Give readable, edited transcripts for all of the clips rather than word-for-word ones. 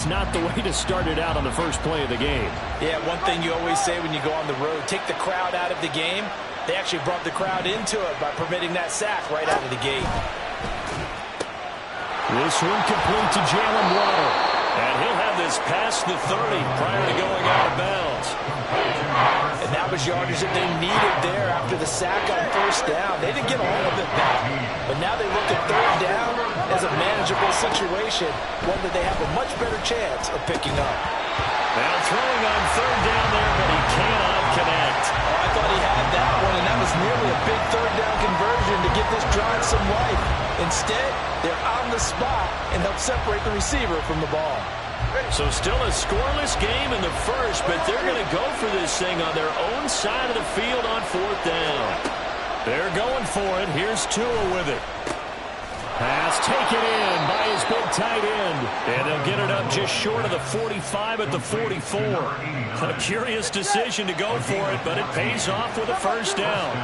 It's not the way to start it out on the first play of the game. Yeah, one thing you always say when you go on the road, take the crowd out of the game. They actually brought the crowd into it by permitting that sack right out of the gate. This one complete to Jalen Waddle. And he'll have this past the 30 prior to going out of bounds. And that was yardage that they needed there after the sack on first down. They didn't get all of it back. But now they look at third down as a manageable situation, one that they have a much better chance of picking up. Now throwing on third down there, but he cannot connect. Oh, I thought he had that one, and that was nearly a big third down conversion to give this drive some life. Instead, they're on the spot and help separate the receiver from the ball. So still a scoreless game in the first, but they're going to go for this thing on their own side of the field on fourth down. They're going for it. Here's Tua with it. Pass taken in by his big tight end. And they'll get it up just short of the 45 at the 44. A curious decision to go for it, but it pays off with a first down.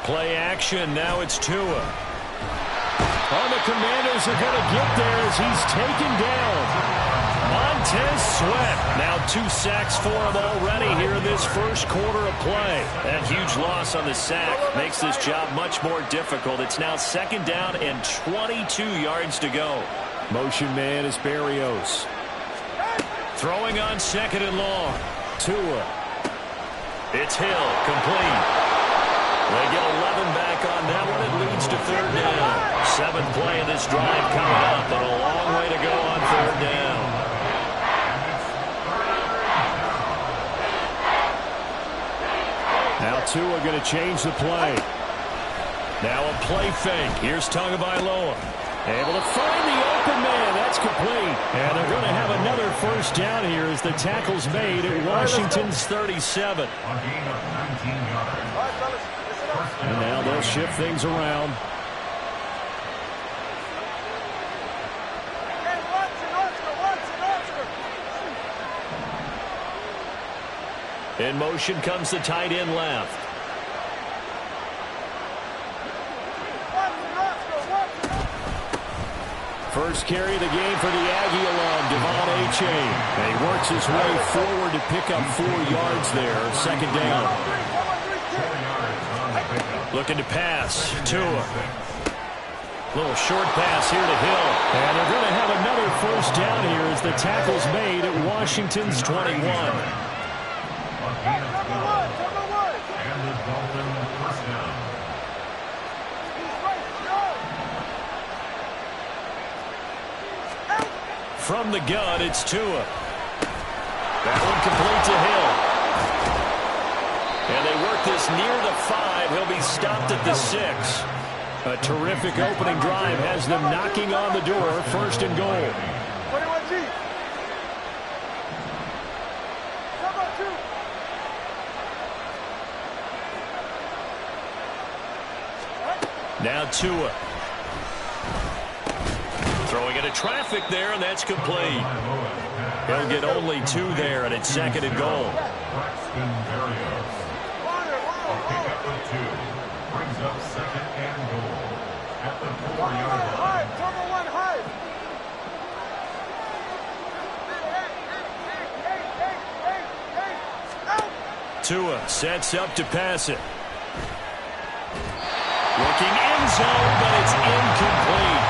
Play action. Now it's Tua. Oh, the Commanders are going to get there as he's taken down. Montez Sweat. Now 2 sacks for him already here in this first quarter of play. That huge loss on the sack makes this job much more difficult. It's now second down and 22 yards to go. Motion man is Berrios. Throwing on second and long. Tua. It's Hill. Complete. They get 11 back on that one. It leads to third down. 7th play of this drive coming up, but a long way to go on third down. Now Tua going to change the play. Now a play fake. Here's Tagovailoa. Able to find the open man. That's complete. And they're going to have another first down here as the tackle's made at Washington's 37. And now they'll shift things around. In motion comes the tight end left. First carry of the game for the Aggie alum, Devon Achane. And he works his way forward to pick up 4 yards there. Second down. Looking to pass. Tua. Little short pass here to Hill. And they're going to have another first down here as the tackle's made at Washington's 21. From the gun, it's Tua. That one complete to Hill. And they work this near the 5. He'll be stopped at the 6. A terrific opening drive has them knocking on the door. First and goal. Now Tua. Throwing into traffic there, and that's complete. He'll get only 2 there, and it's second and goal. Brings up second and goal at the 4-yard line. Tua sets up to pass it. Looking end zone, but it's incomplete.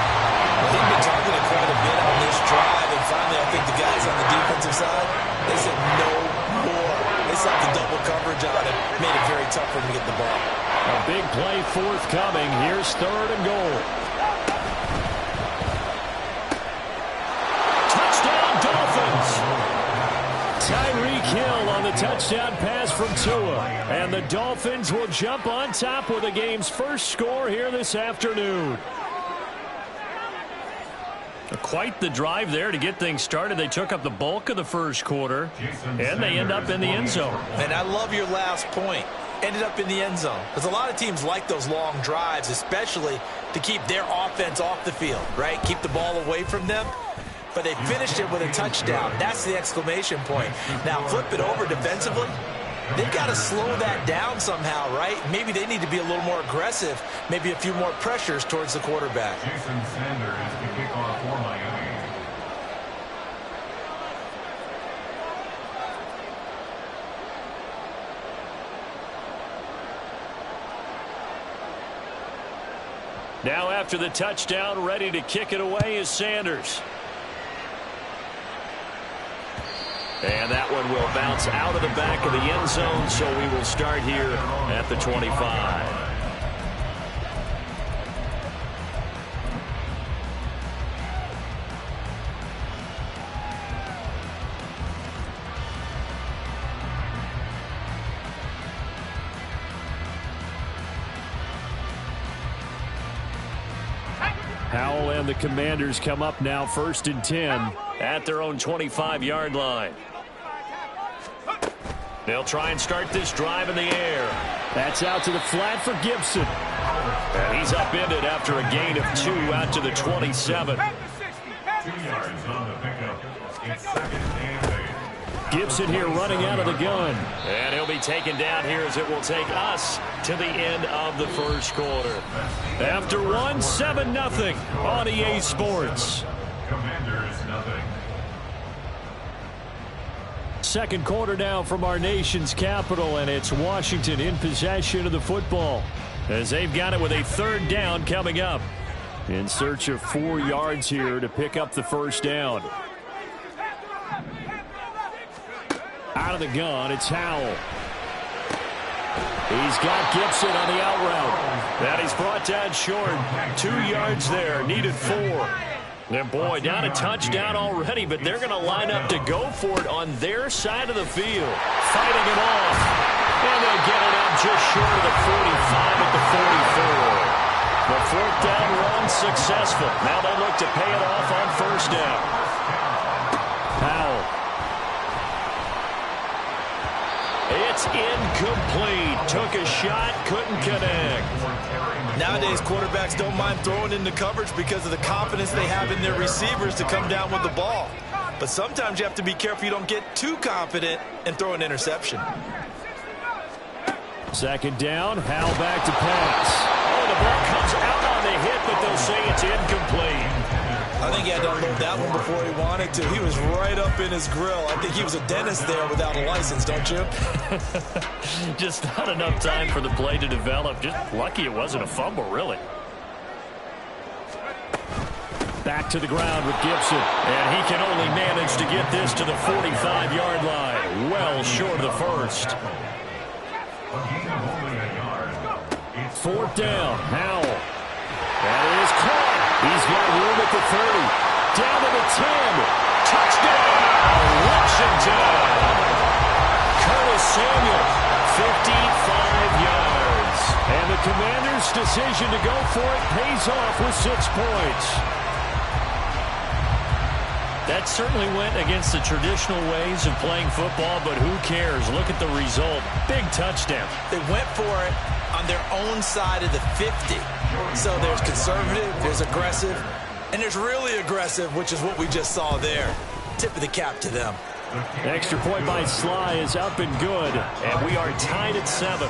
They've been targeted quite a bit on this drive, and finally I think the guys on the defensive side, they said no more. They slapped the double coverage on it, made it very tough for them to get the ball. A big play forthcoming. Here's third and goal. Touchdown, Dolphins! Tyreek Hill on the touchdown pass from Tua. And the Dolphins will jump on top with the game's first score here this afternoon. Quite the drive there to get things started. They took up the bulk of the first quarter, and they end up in the end zone. And I love your last point. Ended up in the end zone. Because a lot of teams like those long drives, especially to keep their offense off the field, right? Keep the ball away from them. But they finished it with a touchdown. That's the exclamation point. Now flip it over defensively. they've got to slow that down somehow, right? Maybe they need to be a little more aggressive, maybe a few more pressures towards the quarterback. Jason Sanders to kick off for Miami. Now after the touchdown, ready to kick it away is Sanders. And that one will bounce out of the back of the end zone, so we will start here at the 25. Howell and the Commanders come up now 1st and 10 at their own 25-yard line. They'll try and start this drive in the air. That's out to the flat for Gibson. And he's upended after a gain of 2 out to the 27. 2 yards on the pickup. It's 2nd and 8. Gibson here running out of the gun. And he'll be taken down here as it will take us to the end of the first quarter. After one, 7-0 on EA Sports. Commanders nothing. Second quarter now from our nation's capital, and it's Washington in possession of the football as they've got it with a 3rd down coming up. In search of 4 yards here to pick up the first down. Out of the gun, it's Howell. He's got Gibson on the out route. That he's brought down short. 2 yards there, needed 4. And boy, down a touchdown already, but they're going to line up to go for it on their side of the field. Fighting it off. And they'll get it out just short of the 45 at the 44. The 4th down run successful. Now they look to pay it off on 1st down. Howell. It's incomplete. Took a shot, couldn't connect. Nowadays, quarterbacks don't mind throwing into coverage because of the confidence they have in their receivers to come down with the ball. But sometimes you have to be careful you don't get too confident and throw an interception. 2nd down, Howell back to pass. Oh, the ball comes out on the hit, but they'll say it's incomplete. I think he had to unload that one before he wanted to. He was right up in his grill. I think he was a dentist there without a license, don't you? Just not enough time for the play to develop. Just lucky it wasn't a fumble, really. Back to the ground with Gibson. And he can only manage to get this to the 45-yard line. Well short of the first. 4th down, Howell. That is caught. He's got room at the 30. Down to the 10. Touchdown, Washington. Curtis Samuel, 55 yards. And the Commanders' decision to go for it pays off with 6 points. That certainly went against the traditional ways of playing football, but who cares? Look at the result. Big touchdown. They went for it on their own side of the 50. So there's conservative, there's aggressive, and there's really aggressive, which is what we just saw there. Tip of the cap to them. Extra point by Sly is up and good, and we are tied at 7.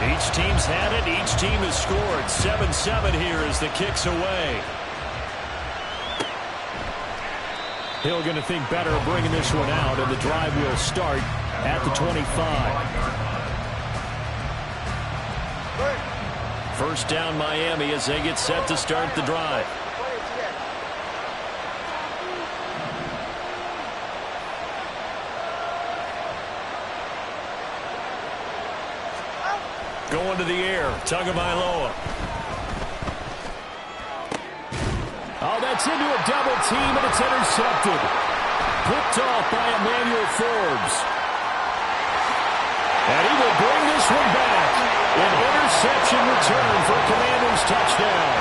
Each team's had it. Each team has scored. 7-7 here as the kick's away. Hill going to think better of bringing this one out, and the drive will start at the 25. 1st down Miami as they get set to start the drive. Going to the air, Tagovailoa. Oh, that's into a double team, and it's intercepted. Picked off by Emmanuel Forbes. And he will bring this one back. An interception return for a Commanders touchdown.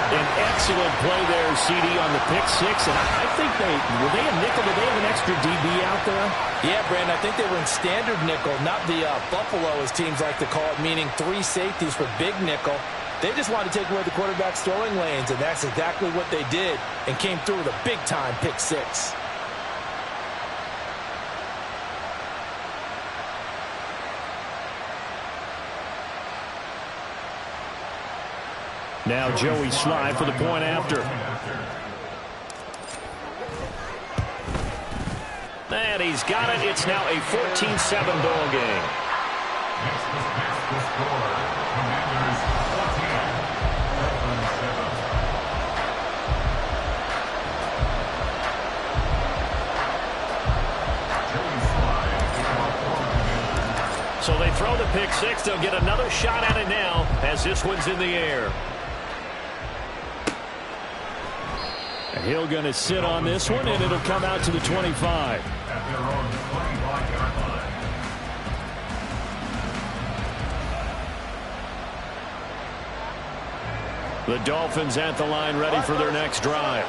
An excellent play there, CD, on the pick six. And I think were they a nickel? Did they have an extra DB out there? Yeah, Brandon, I think they were in standard nickel, not the Buffalo, as teams like to call it, meaning 3 safeties for big nickel. They just wanted to take away the quarterback's throwing lanes, and that's exactly what they did, and came through with a big-time pick six. Now Joey Slye for the point after. And he's got it. It's now a 14-7 ball game. Next the score. Commanders 14. So they throw the pick six. They'll get another shot at it now as this one's in the air. Hill going to sit on this one, and it'll come out to the 25. At their own 25-yard line. The Dolphins at the line, ready for their next drive.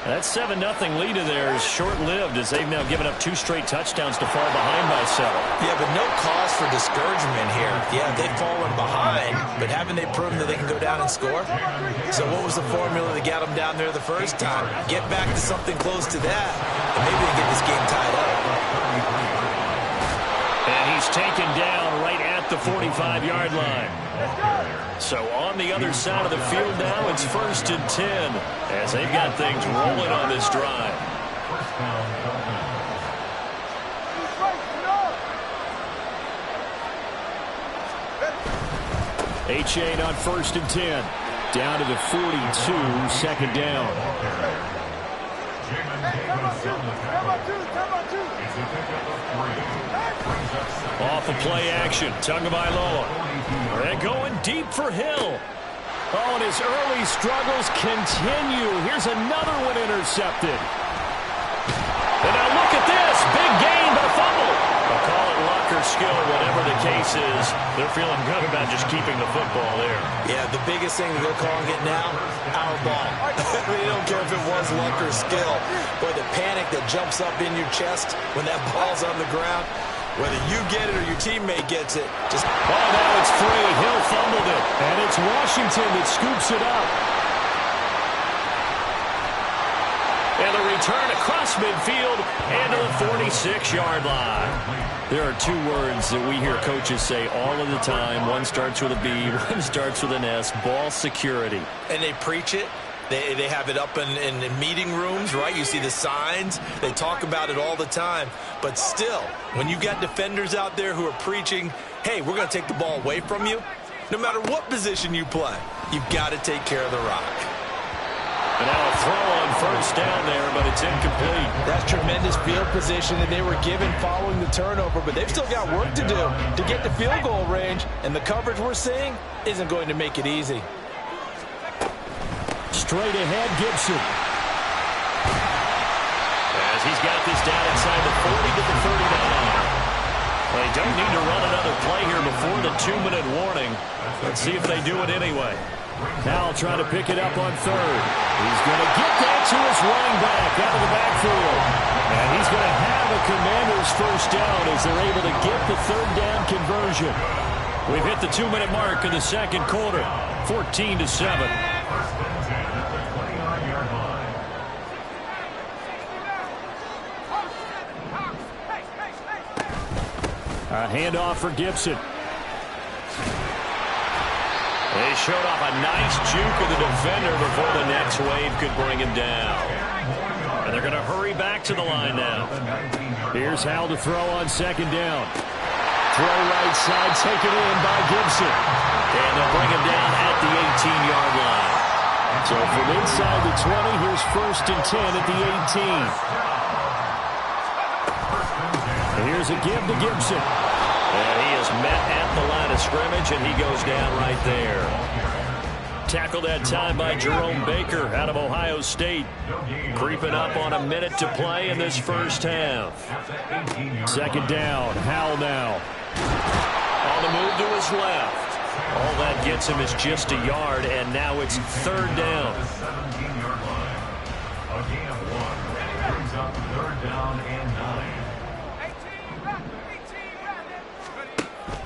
That 7-0 lead of theirs is short-lived as they've now given up 2 straight touchdowns to fall behind by 7. Yeah, but no cause for discouragement here. Yeah, they've fallen behind, but haven't they proven that they can go down and score? So what was the formula that got them down there the first time? Get back to something close to that, and maybe they get this game tied up. And he's taken down right at the 45-yard line. So on the other side of the field now, it's 1st and 10 as they've got things rolling on this drive. First down, Dolphins. H8 on 1st and 10. Down to the 42, 2nd down. Jamin Davis on the tackle. It's a pickup of 3. Brings up second. Off of play action, Tagovailoa. They're going deep for Hill. Oh, and his early struggles continue. Here's another one intercepted. And now look at this. Big gain, but a fumble. They'll call it luck or skill, whatever the case is. They're feeling good about just keeping the football there. Yeah, the biggest thing that they're calling it now, our ball. They don't care if it was luck or skill. Boy, the panic that jumps up in your chest when that ball's on the ground, whether you get it or your teammate gets it. Just now it's free. Hill fumbled it. And it's Washington that scoops it up. And the return across midfield and to the 46-yard line. There are 2 words that we hear coaches say all of the time. One starts with a B, one starts with an S. Ball security. And they preach it. They have it up in meeting rooms, right? You see the signs. They talk about it all the time. But still, when you got defenders out there who are preaching, hey, we're going to take the ball away from you, no matter what position you play, you've got to take care of the rock. And now a throw on 1st down there, but it's incomplete. That's tremendous field position that they were given following the turnover, but they've still got work to do to get to field goal range, and the coverage we're seeing isn't going to make it easy. Straight ahead, Gibson. As he's got this down inside the 40 to the 39. They don't need to run another play here before the 2-minute warning. Let's see if they do it anyway. Now trying to pick it up on 3rd. He's going to get that to his running back out of the backfield. And he's going to have a Commanders 1st down as they're able to get the 3rd down conversion. We've hit the 2-minute mark in the 2nd quarter. 14-7. A handoff for Gibson. They showed off a nice juke of the defender before the next wave could bring him down. And they're going to hurry back to the line now. Here's Howell to throw on 2nd down. Throw right side, taken in by Gibson. And they'll bring him down at the 18-yard line. So from inside the 20, here's 1st and 10 at the 18. And here's a give to Gibson. And he is met at the line of scrimmage, and he goes down right there. Tackled that time by Jerome Baker out of Ohio State. Creeping up on a minute to play in this 1st half. 2nd down, Howell now. On the move to his left. All that gets him is just a yard, and now it's third down. The 17-yard line. A gain of 1 brings up third down and 9.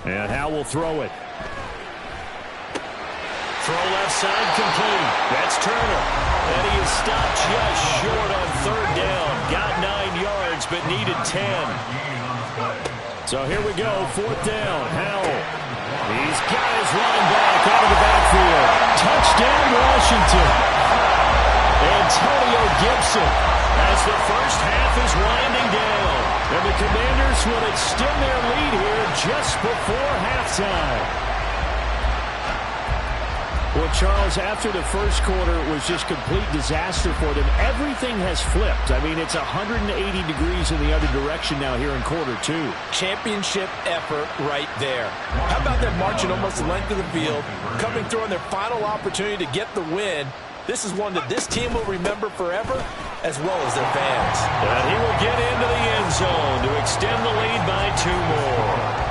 And Howe will throw it. Throw left side complete. That's Turner. And he is stopped just short on third down. Got 9 yards, but needed 10. So here we go, fourth down. Howell. He's got his running back out of the backfield. Touchdown, Washington. Antonio Gibson as the first half is winding down. And the Commanders will extend their lead here just before halftime. Well, Charles, after the first quarter, it was just complete disaster for them. Everything has flipped. I mean, it's 180 degrees in the other direction now here in quarter two. Championship effort right there. How about them marching almost the length of the field, coming through on their final opportunity to get the win? This is one that this team will remember forever, as well as their fans. And he will get into the end zone to extend the lead by 2 more.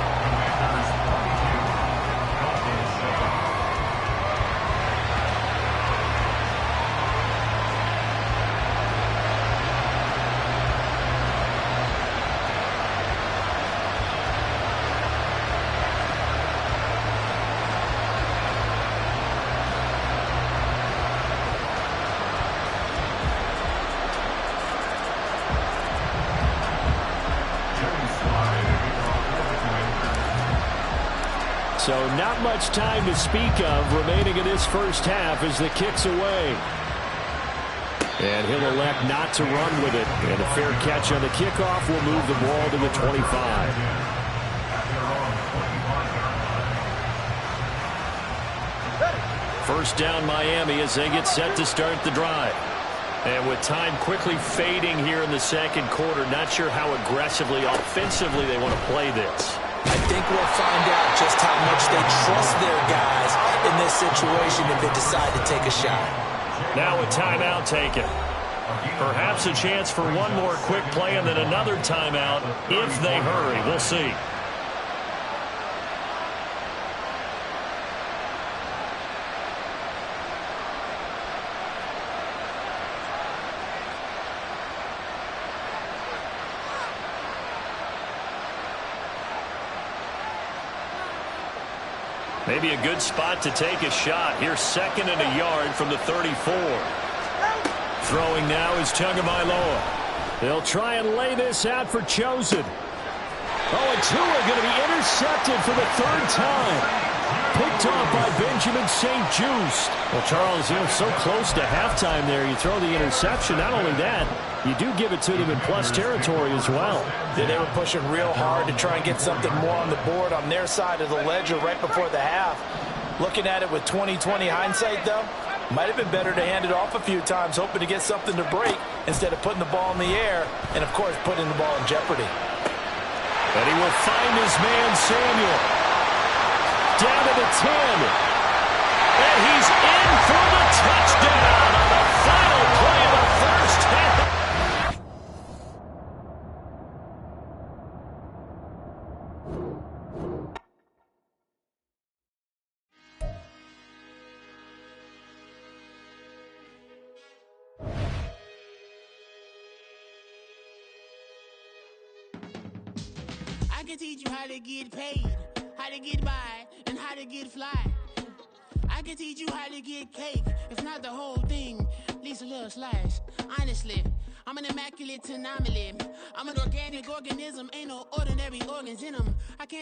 So not much time to speak of remaining in this first half as the kick's away. And he'll elect not to run with it. And a fair catch on the kickoff will move the ball to the 25. First down Miami as they get set to start the drive. And with time quickly fading here in the second quarter, not sure how aggressively, offensively they want to play this. I think we'll find out just how much they trust their guys in this situation if they decide to take a shot. Now a timeout taken. Perhaps a chance for one more quick play and then another timeout if they hurry. We'll see. Maybe a good spot to take a shot. Here's second and a yard from the 34. Throwing now is Tagovailoa. They'll try and lay this out for Chosen. Oh, and Tua going to be intercepted for the third time. Picked off by Benjamin St-Juste. Well, Charles, so close to halftime there. You throw the interception. Not only that, you do give it to them in plus territory as well. Yeah, they were pushing real hard to try and get something more on the board on their side of the ledger right before the half. Looking at it with 20/20 hindsight, though, might have been better to hand it off a few times, hoping to get something to break instead of putting the ball in the air and, of course, putting the ball in jeopardy. And he will find his man, Samuel. Down to the 10. And he's in for the touchdown on the final play of the first half. I can teach you how to get paid, how to get by, and how to get fly. I can teach you how to get cake, if not the whole thing, at least a little slice. Honestly, I'm an immaculate anomaly. I'm an organic organism, ain't no ordinary organs in them. I can't